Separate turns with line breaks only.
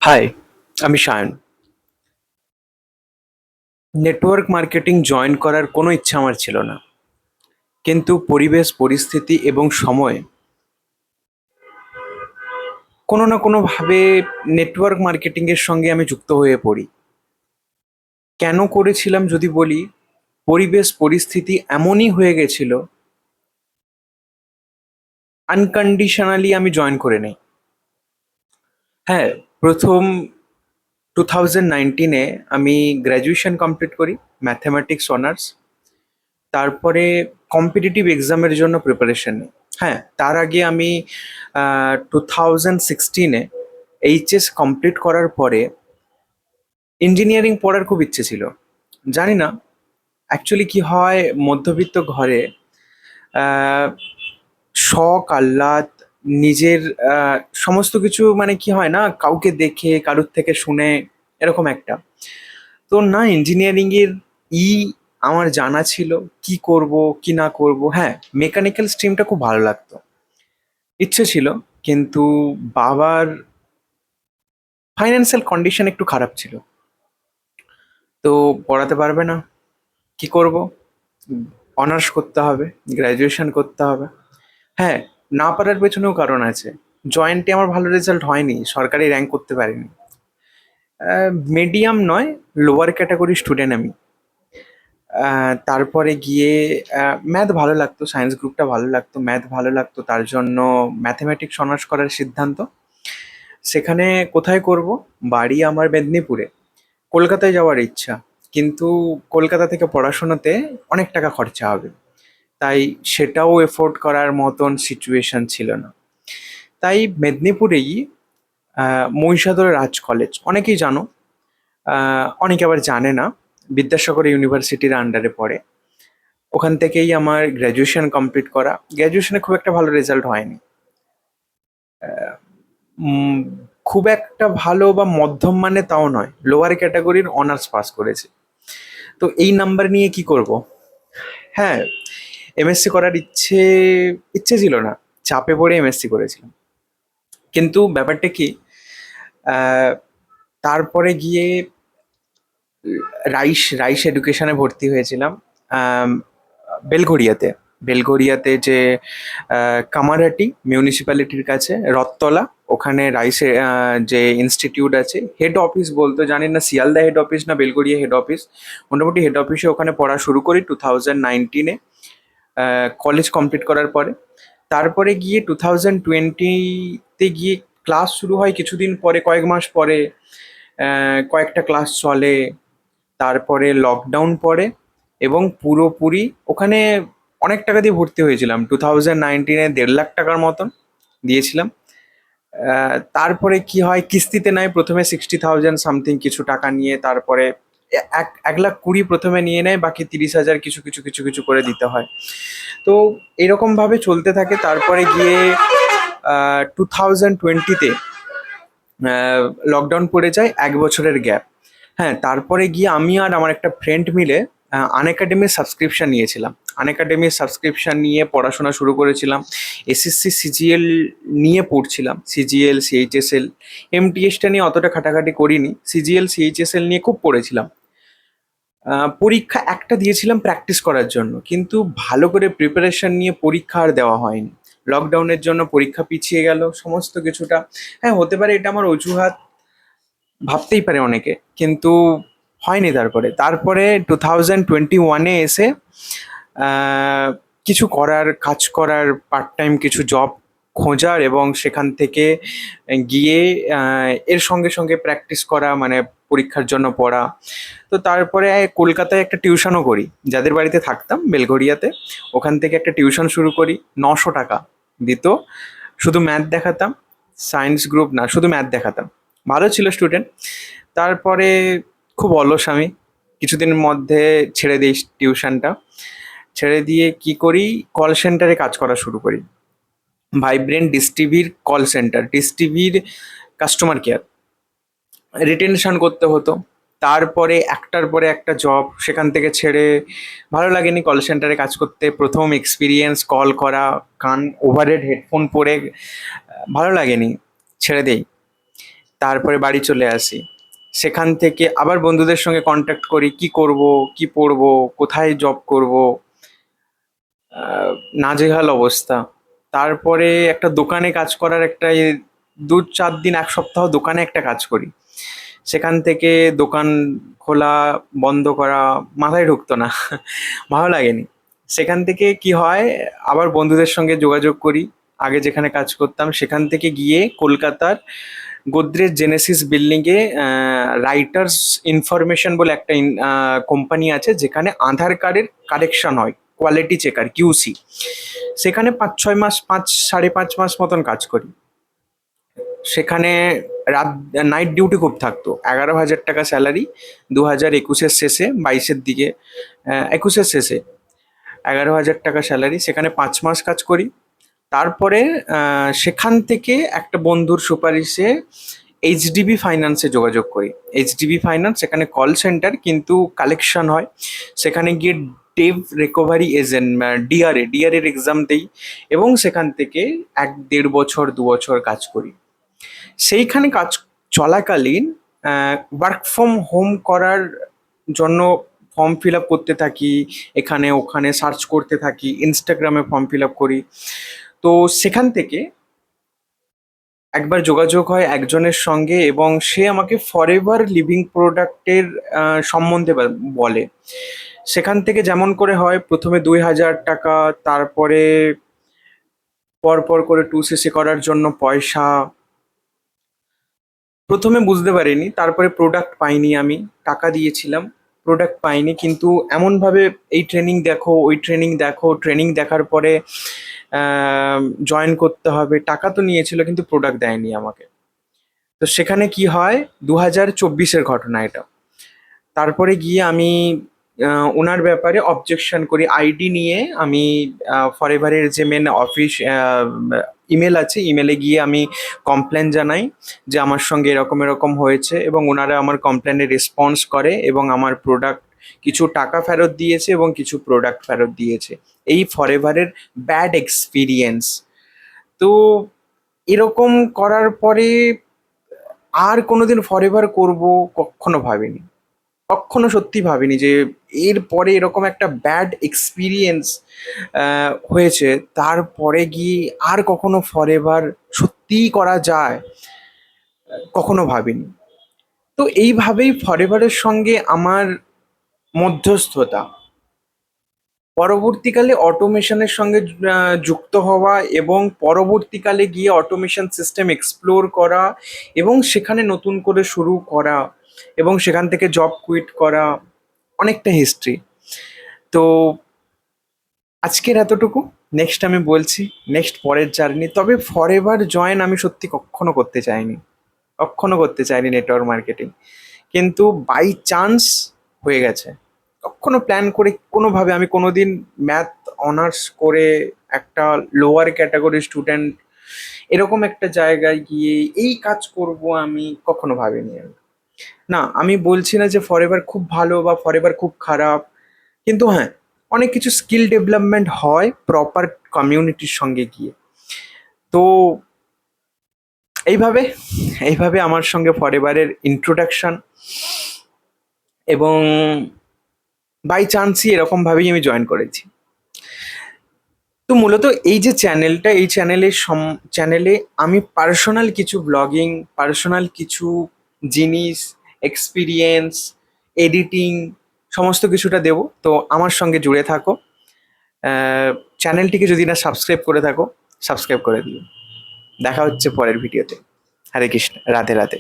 High, আমি Sayan. Network marketing join করার কোনো ইচ্ছা আমার ছিল না, কিন্তু পরিবেশ, পরিস্থিতি এবং সময় কোনো না কোনোভাবে নেটওয়ার্ক মার্কেটিংয়ের সঙ্গে আমি যুক্ত হয়ে পড়ি। কেন করেছিলাম যদি বলি, পরিবেশ পরিস্থিতি এমনই হয়ে গেছিল, আনকন্ডিশনালি আমি জয়েন করে নেই। হ্যাঁ, প্রথম 2019-এ আমি গ্র্যাজুয়েশন কমপ্লিট করি, ম্যাথমেটিক্স অনার্স। তারপরে কম্পিটিটিভ এক্সামের জন্য প্রিপারেশন নিই। হ্যাঁ, তার আগে আমি 2016-এ এইচএস কমপ্লিট করার পরে ইঞ্জিনিয়ারিং পড়ার খুব ইচ্ছে ছিল। জানি না অ্যাকচুয়ালি কি হয়, মধ্যবিত্ত ঘরে আহ, শখ আহ্লাদ নিজের সমস্ত কিছু, মানে কি হয় না, কাউকে দেখে কারুর থেকে শুনে এরকম একটা। তো না, ইঞ্জিনিয়ারিং এর ই আমার জানা ছিল, কি করব কি না করব। হ্যাঁ, মেকানিক্যাল স্ট্রিমটা খুব ভালো লাগতো, ইচ্ছে ছিল, কিন্তু বাবার ফাইন্যান্সিয়াল কন্ডিশন একটু খারাপ ছিল, তো পড়াতে পারবে না। কি করব? অনার্স করতে হবে, গ্র্যাজুয়েশন করতে হবে। হ্যাঁ, না পারার পেছনেও কারণ আছে। জয়েন্টে আমার ভালো রেজাল্ট হয়নি, সরকারি র্যাঙ্ক করতে পারিনি। মিডিয়াম নয়, লোয়ার ক্যাটাগরি স্টুডেন্ট আমি। তারপরে গিয়ে ম্যাথ ভালো লাগতো, সায়েন্স গ্রুপটা ভালো লাগতো, ম্যাথ ভালো লাগতো, তার জন্য ম্যাথমেটিক্স অনার্স করার সিদ্ধান্ত। সেখানে কোথায় করব? বাড়ি আমার মেদিনীপুরে, কলকাতায় যাওয়ার ইচ্ছা, কিন্তু কলকাতা থেকে পড়াশোনাতে অনেক টাকা খরচা হবে, তাই সেটাও এফোর্ড করার মতন সিচুয়েশন ছিল না। তাই মেদিনীপুরেই মহিষাদল রাজ কলেজ, অনেকেই জানো, অনেকে আবার জানে না, বিদ্যাসাগর ইউনিভার্সিটির আন্ডারে পড়ে। ওখান থেকেই আমার গ্র্যাজুয়েশন কমপ্লিট করা। গ্র্যাজুয়েশনে খুব একটা ভালো রেজাল্ট হয়নি, উম, খুব একটা ভালো বা মধ্যম মানে তাও নয়, লোয়ার ক্যাটাগরির অনার্স পাস করেছি। তো এই নাম্বার নিয়ে কি করব? হ্যাঁ, এমএসসি করার ইচ্ছে ইচ্ছে ছিল না, চাপে পড়ে এমএসসি করেছিলাম। কিন্তু ব্যাপারটা কি, আহ, তারপরে গিয়ে রাইস রাইস এডুকেশনে ভর্তি হয়েছিলাম, আম, বেলঘড়িয়াতে। বেলঘড়িয়াতে যে কামারহাটি মিউনিসিপ্যালিটির কাছে রথতলা, ওখানে রাইসে যে ইনস্টিটিউট আছে, হেড অফিস বলতে জানি না শিয়ালদা হেড অফিস না বেলঘড়িয়া হেড অফিস, মোটামুটি হেড অফিসে ওখানে পড়া শুরু করি 2019-এ, কলেজ কমপ্লিট করার পরে। তারপরে গিয়ে 2020-তে গিয়ে ক্লাস শুরু হয় কিছুদিন পরে, কয়েক মাস পরে কয়েকটা ক্লাস চলে। তারপরে লকডাউন পড়ে এবং পুরোপুরি ওখানে অনেক টাকা দিয়ে ভর্তি হয়েছিলাম। 2019-এ 1.5 লাখ টাকার মতন দিয়েছিলাম। তারপরে কি হয়, কিস্তিতে নেয় প্রথমে 60,000 সামথিং কিছু টাকা নিয়ে, তারপরে 1,20,000 প্রথমে নিয়ে নেয়, বাকি 30,000 কিছু কিছু কিছু কিছু করে দিতে হয়। তো এরকম ভাবে চলতে থাকে। তারপরে গিয়ে 2020-তে লকডাউন পড়ে যায়, 1 বছরের গ্যাপ। হ্যাঁ, তারপরে গিয়ে আমি আর আমার একটা ফ্রেন্ড মিলে আনএকাডেমির সাবস্ক্রিপশন নিয়েছিলাম। আনএকাডেমির সাবস্ক্রিপশন নিয়ে পড়াশোনা শুরু করেছিলাম। এসএসসি সিজিএল নিয়ে পড়ছিলাম, সিজিএল সিএইচএসএল। এমটিএসটা নিয়ে অতটা খাটাখাটি করিনি, সিজিএল সিএইচএসএল নিয়ে খুব পড়েছিলাম। পরীক্ষা একটা দিয়েছিলাম প্র্যাকটিস করার জন্য, কিন্তু ভালো করে প্রিপারেশন নিয়ে পরীক্ষা আর দেওয়া হয়নি। লকডাউনের জন্য পরীক্ষা পিছিয়ে গেল সমস্ত কিছুটা। হ্যাঁ, হতে পারে এটা আমার অজুহাত, ভাবতেই পারে অনেকে, কিন্তু হয়নি। তারপরে তারপরে 2021-এ এসে আহ, কিছু করার, কাজ করার, পার্ট টাইম কিছু জব খোঁজার, এবং সেখান থেকে গিয়ে এর সঙ্গে সঙ্গে প্র্যাকটিস করা, মানে পরীক্ষার জন্য পড়া। তো তারপরে কলকাতায় একটা টিউশনও করি, যাদের বাড়িতে থাকতাম বেলঘড়িয়াতে। ওখান থেকে একটা টিউশন শুরু করি, 900 টাকা দিত, শুধু ম্যাথ দেখাতাম, সায়েন্স গ্রুপ না, শুধু ম্যাথ দেখাতাম। ভালো ছিল স্টুডেন্ট। তারপরে খুব অলস আমি, কিছুদিনের মধ্যে ছেড়ে দিই টিউশনটা। ছেড়ে দিয়ে কি করি, কল সেন্টারে কাজ করা শুরু করি। ভাইব্রেন্ট ডিশ টিভির কল সেন্টার, ডিশ টিভির কাস্টমার কেয়ার, রিটেনশন করতে হতো। তারপরে একটার পরে একটা জব, সেখান থেকে ছেড়ে ভালো লাগেনি কল সেন্টারে কাজ করতে। প্রথম এক্সপিরিয়েন্স কল করা, কান ওভারহেড হেডফোন পরে, ভালো লাগেনি, ছেড়ে দেই। তারপরে বাড়ি চলে আসি। সেখান থেকে আবার বন্ধুদের সঙ্গে কন্ট্যাক্ট করি, কি করব, কি পড়বো, কোথায় জব করব। আহ, নাজেহাল অবস্থা। তারপরে একটা দোকানে কাজ করার একটা 2-4 দিন, 1 সপ্তাহ দোকানে একটা কাজ করি। সেখান থেকে দোকান খোলা, বন্ধ করা মাথায় ঢুকতো না। ভালো লাগেনি। সেখান থেকে কি হয়, আবার বন্ধুদের সঙ্গে যোগাযোগ করি। আগে যেখানে কাজ করতাম সেখান থেকে গিয়ে কলকাতার গোদরেজ জেনেসিস বিল্ডিংয়ে রাইটার্স ইনফরমেশন বলে একটা কোম্পানি আছে, যেখানে আধার কার্ডের কারেকশন হয়, কোয়ালিটি চেকার, কিউসি। সেখানে 5-6 মাস, 5-5.5 মাস মতন কাজ করি। সেখানে রাত নাইট ডিউটি খুব থাকতো। 11,000 টাকা স্যালারি। 2021-এর শেষে, 22-এর দিকে, 21-এর শেষে 11,000 টাকা স্যালারি। সেখানে 5 মাস কাজ করি। তারপরে সেখান থেকে একটা বন্ধুর সুপারিশে এইচডিবি ফাইন্যান্সে যোগাযোগ করি। এইচডিবি ফাইন্যান্স, সেখানে কল সেন্টার কিন্তু কালেকশন হয়। সেখানে গিয়ে ডেভ রিকভারি এজেন্ট, ডিআর এর এক্সাম দিই এবং সেখান থেকে 1-1.5 বছর, 2 বছর কাজ করি। সেইখানে কাজ চলাকালীন ওয়ার্ক ফ্রম হোম করার জন্য ফর্ম ফিল আপ করতে থাকি, এখানে ওখানে সার্চ করতে থাকি, ইনস্টাগ্রামে ফর্ম ফিল আপ করি। তো সেখান থেকে একবার যোগাযোগ হয় একজনের সঙ্গে এবং সে আমাকে ফরএভার লিভিং প্রোডাক্টের সম্বন্ধে বলে। সেখান থেকে যেমন করে হয়, প্রথমে 2,000 টাকা, তারপরে পরপর করে 2cc করার জন্য পয়সা। প্রথমে বুঝতে পারিনি, তারপরে প্রোডাক্ট পাইনি, আমি টাকা দিয়েছিলাম, প্রোডাক্ট পাইনি। কিন্তু এমনভাবে এই ট্রেনিং দেখো, ওই ট্রেনিং দেখো, ট্রেনিং দেখার পরে জয়েন করতে হবে, টাকা তো নিয়েছিল কিন্তু প্রোডাক্ট দেয়নি আমাকে। তো সেখানে কি হয়, 2024-এর ঘটনা এটা। তারপরে গিয়ে আমি ওনার ব্যাপারে অবজেকশন করি, আইডি নিয়ে আমি ফরএভারের যে মেন অফিস ইমেল আছে, ইমেলে গিয়ে আমি কমপ্লেন জানাই যে আমার সঙ্গে এরকম এরকম হয়েছে, এবং ওনারা আমার কমপ্লেনের রেসপন্স করে এবং আমার প্রোডাক্ট, কিছু টাকা ফেরত দিয়েছে এবং কিছু প্রোডাক্ট ফেরত দিয়েছে। এই ফরএভারের ব্যাড এক্সপিরিয়েন্স। তো এরকম করার পরে আর কোনোদিন ফরএভার করব কখনো ভাবিনি। কক্ষনো সত্যি ভাবিনি যে এরপরে এরকম একটা ব্যাড এক্সপিরিয়েন্স হয়েছে, তারপরে গিয়ে আর কখনো ফরএভার সত্যিই করা যায়, কখনো ভাবিনি। তো এইভাবেই ফরএভারের সঙ্গে আমার মধ্যস্থতা, পরবর্তীকালে অটোমেশনের সঙ্গে যুক্ত হওয়া এবং পরবর্তীকালে গিয়ে অটোমেশন সিস্টেম এক্সপ্লোর করা এবং সেখানে নতুন করে শুরু করা এবং সেখান থেকে জব কুইট করা, অনেকটা হিস্ট্রি। তো আজকের এতটুকু। নেক্সট আমি বলছি, নেক্সট পরের জার্নি। তবে ফরএভার জয়েন আমি সত্যি কখনো করতে চাইনি, কখনো করতে চাইনি নেটওয়ার্ক মার্কেটিং, কিন্তু বাই চান্স হয়ে গেছে। কখনো প্ল্যান করে কোনোভাবে আমি কোনোদিন ম্যাথ অনার্স করে একটা লোয়ার ক্যাটাগরি স্টুডেন্ট এরকম একটা জায়গায় গিয়ে এই কাজ করব আমি কখনো ভাবিনি আমি। না, আমি বলছি না যে ফরএভার খুব ভালো বা ফরএভার খুব খারাপ, কিন্তু হ্যাঁ, অনেক কিছু স্কিল ডেভেলপমেন্ট হয় প্রপার কমিউনিটির সঙ্গে গিয়ে। তো এইভাবে এইভাবে আমার সঙ্গে ফরএভারের ইন্ট্রোডাকশন, এবং বাই চান্সই এরকমভাবেই আমি জয়েন করেছি। তো মূলত এই যে চ্যানেলটা, এই চ্যানেলে আমি পার্সোনাল কিছু ব্লগিং, পার্সোনাল কিছু জিনিস, এক্সপিরিয়েন্স, এডিটিং, সমস্ত কিছুটা দেবো। তো আমার সঙ্গে জুড়ে থাকো। চ্যানেলটিকে যদি না সাবস্ক্রাইব করে থাকো, সাবস্ক্রাইব করে দিও। দেখা হচ্ছে পরের ভিডিওতে। হরে কৃষ্ণ, রাধে রাধে।